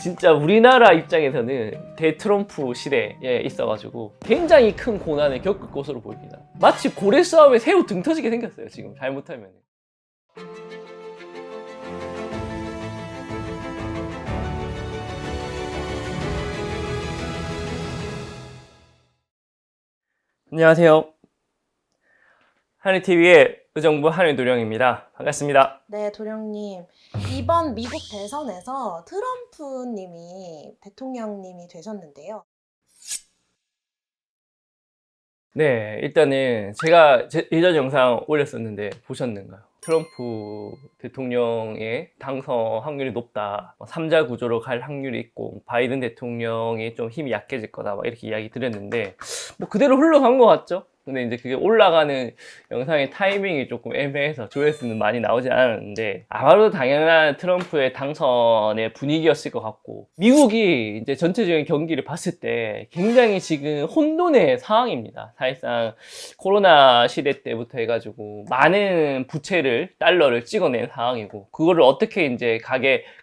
진짜 우리나라 입장에서는 대트럼프 시대에 있어가지고 굉장히 큰 고난을 겪을 것으로 보입니다. 마치 고래 싸움에 새우 등 터지게 생겼어요, 지금 잘못하면. 안녕하세요. 하늘TV의 의정부 하늘도령입니다. 반갑습니다. 네, 도령님. 이번 미국 대선에서 트럼프님이 대통령님이 되셨는데요. 네, 일단은 제가 예전 영상 올렸었는데 보셨는가요? 트럼프 대통령의 당선 확률이 높다, 3자 구조로 갈 확률이 있고 바이든 대통령이 좀 힘이 약해질 거다, 막 이렇게 이야기 드렸는데 뭐 그대로 흘러간 것 같죠? 근데 이제 그게 올라가는 영상의 타이밍이 조금 애매해서 조회수는 많이 나오지 않았는데 아마도 당연한 트럼프의 당선의 분위기였을 것 같고, 미국이 이제 전체적인 경기를 봤을 때 굉장히 지금 혼돈의 상황입니다. 사실상 코로나 시대 때부터 해가지고 많은 부채를, 달러를 찍어낸 상황이고, 그거를 어떻게 이제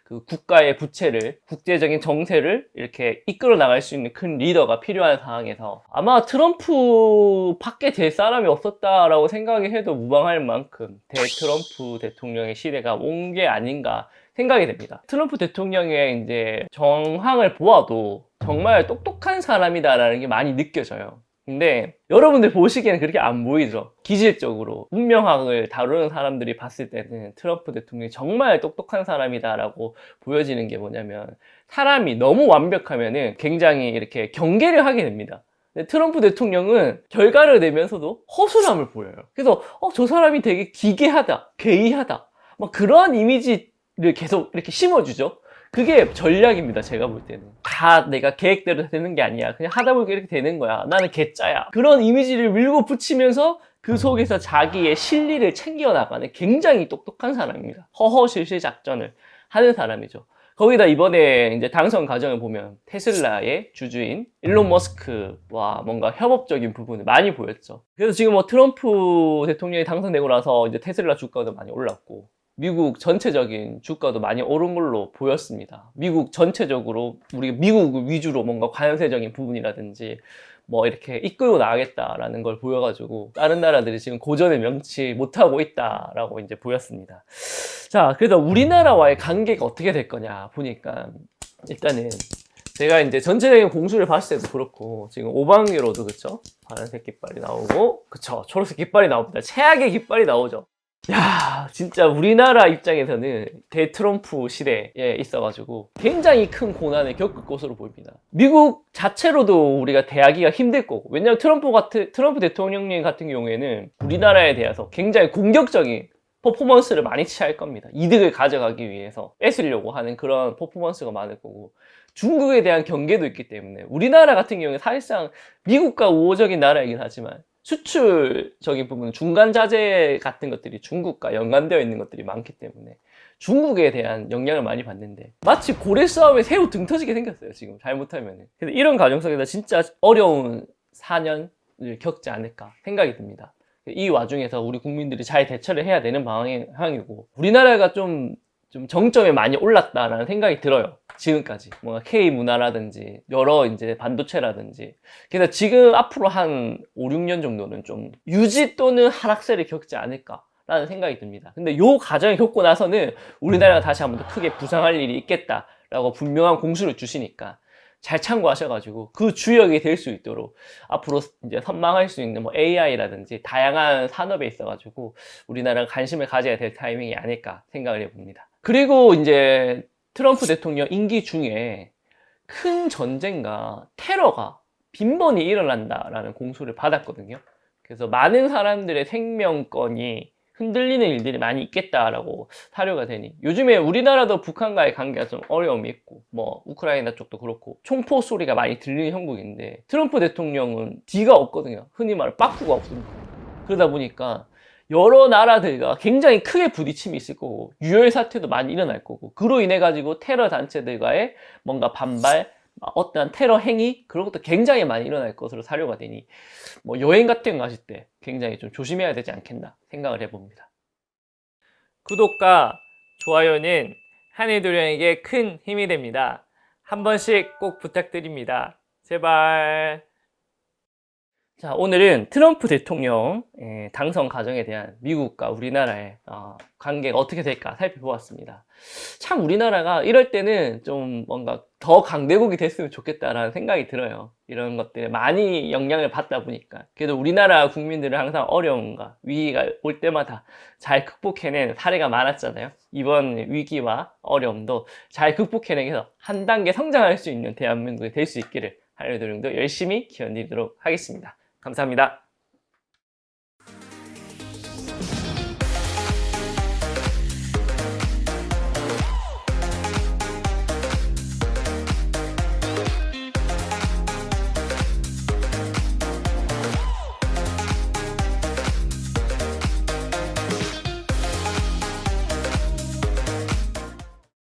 그 국가의 부채를, 국제적인 정세를 이렇게 이끌어 나갈 수 있는 큰 리더가 필요한 상황에서 아마 트럼프 밖에 될 사람이 없었다라고 생각이 해도 무방할 만큼 대트럼프 대통령의 시대가 온 게 아닌가 생각이 됩니다. 트럼프 대통령의 이제 정황을 보아도 정말 똑똑한 사람이다라는 게 많이 느껴져요. 근데 여러분들 보시기에는 그렇게 안 보이죠. 기질적으로 운명학을 다루는 사람들이 봤을 때는 트럼프 대통령이 정말 똑똑한 사람이다라고 보여지는 게 뭐냐면, 사람이 너무 완벽하면은 굉장히 이렇게 경계를 하게 됩니다. 근데 트럼프 대통령은 결과를 내면서도 허술함을 보여요. 그래서 저 사람이 되게 기괴하다, 괴이하다, 막 그런 이미지를 계속 이렇게 심어주죠. 그게 전략입니다, 제가 볼 때는. 다 내가 계획대로 되는 게 아니야, 그냥 하다 보니까 이렇게 되는 거야, 나는 개짜야, 그런 이미지를 밀고 붙이면서 그 속에서 자기의 실리를 챙겨나가는 굉장히 똑똑한 사람입니다. 허허실실 작전을 하는 사람이죠. 거기다 이번에 이제 당선 과정을 보면 테슬라의 주주인 일론 머스크와 뭔가 협업적인 부분을 많이 보였죠. 그래서 지금 뭐 트럼프 대통령이 당선되고 나서 이제 테슬라 주가도 많이 올랐고, 미국 전체적인 주가도 많이 오른 걸로 보였습니다. 미국 전체적으로 우리 미국 위주로 뭔가 관세적인 부분이라든지 뭐 이렇게 이끌고 나가겠다라는 걸 보여가지고 다른 나라들이 지금 고전을 명치 못하고 있다라고 이제 보였습니다. 자, 그래서 우리나라와의 관계가 어떻게 될 거냐 보니까, 일단은 제가 이제 전체적인 공수를 봤을 때도 그렇고, 지금 오방기로도 그쵸? 파란색 깃발이 나오고, 그쵸? 초록색 깃발이 나옵니다. 최악의 깃발이 나오죠. 야, 진짜 우리나라 입장에서는 대트럼프 시대에 있어가지고 굉장히 큰 고난을 겪을 것으로 보입니다. 미국 자체로도 우리가 대하기가 힘들 거고, 왜냐면 트럼프 대통령님 같은 경우에는 우리나라에 대해서 굉장히 공격적인 퍼포먼스를 많이 취할 겁니다. 이득을 가져가기 위해서 뺏으려고 하는 그런 퍼포먼스가 많을 거고, 중국에 대한 경계도 있기 때문에 우리나라 같은 경우에 사실상 미국과 우호적인 나라이긴 하지만 수출적인 부분, 중간 자재 같은 것들이 중국과 연관되어 있는 것들이 많기 때문에 중국에 대한 영향을 많이 받는데 마치 고래 싸움에 새우 등 터지게 생겼어요, 지금 잘못하면. 그래서 이런 과정 속에서 진짜 어려운 4년을 겪지 않을까 생각이 듭니다. 이 와중에서 우리 국민들이 잘 대처를 해야 되는 방향이고, 우리나라가 좀 정점에 많이 올랐다라는 생각이 들어요, 지금까지. 뭔가 K 문화라든지 여러 이제 반도체라든지. 그래서 지금 앞으로 한 5, 6년 정도는 좀 유지 또는 하락세를 겪지 않을까라는 생각이 듭니다. 근데 요 과정을 겪고 나서는 우리나라가 다시 한번 더 크게 부상할 일이 있겠다라고 분명한 공수를 주시니까 잘 참고하셔가지고 그 주역이 될 수 있도록 앞으로 이제 선망할 수 있는 뭐 AI라든지 다양한 산업에 있어가지고 우리나라가 관심을 가져야 될 타이밍이 아닐까 생각을 해봅니다. 그리고 이제 트럼프 대통령 임기 중에 큰 전쟁과 테러가 빈번히 일어난다라는 공수를 받았거든요. 그래서 많은 사람들의 생명권이 흔들리는 일들이 많이 있겠다라고 사료가 되니, 요즘에 우리나라도 북한과의 관계가 좀 어려움이 있고, 뭐 우크라이나 쪽도 그렇고 총포 소리가 많이 들리는 형국인데, 트럼프 대통령은 D가 없거든요. 흔히 말하는 빠꾸가 없습니다. 그러다 보니까 여러 나라들과 굉장히 크게 부딪힘이 있을 거고, 유혈 사태도 많이 일어날 거고, 그로 인해 가지고 테러 단체들과의 뭔가 반발, 어떠한 테러 행위, 그런 것도 굉장히 많이 일어날 것으로 사료가 되니, 뭐 여행 같은 거 가실 때 굉장히 좀 조심해야 되지 않겠나 생각을 해봅니다. 구독과 좋아요는 하늘도령에게 큰 힘이 됩니다. 한 번씩 꼭 부탁드립니다. 제발. 자, 오늘은 트럼프 대통령 당선 과정에 대한 미국과 우리나라의 관계가 어떻게 될까 살펴보았습니다. 참 우리나라가 이럴 때는 좀 뭔가 더 강대국이 됐으면 좋겠다라는 생각이 들어요. 이런 것들에 많이 영향을 받다 보니까. 그래도 우리나라 국민들은 항상 어려움과 위기가 올 때마다 잘 극복해낸 사례가 많았잖아요. 이번 위기와 어려움도 잘 극복해내서 한 단계 성장할 수 있는 대한민국이 될 수 있기를 하루도 열심히 기원드리도록 하겠습니다. 감사합니다.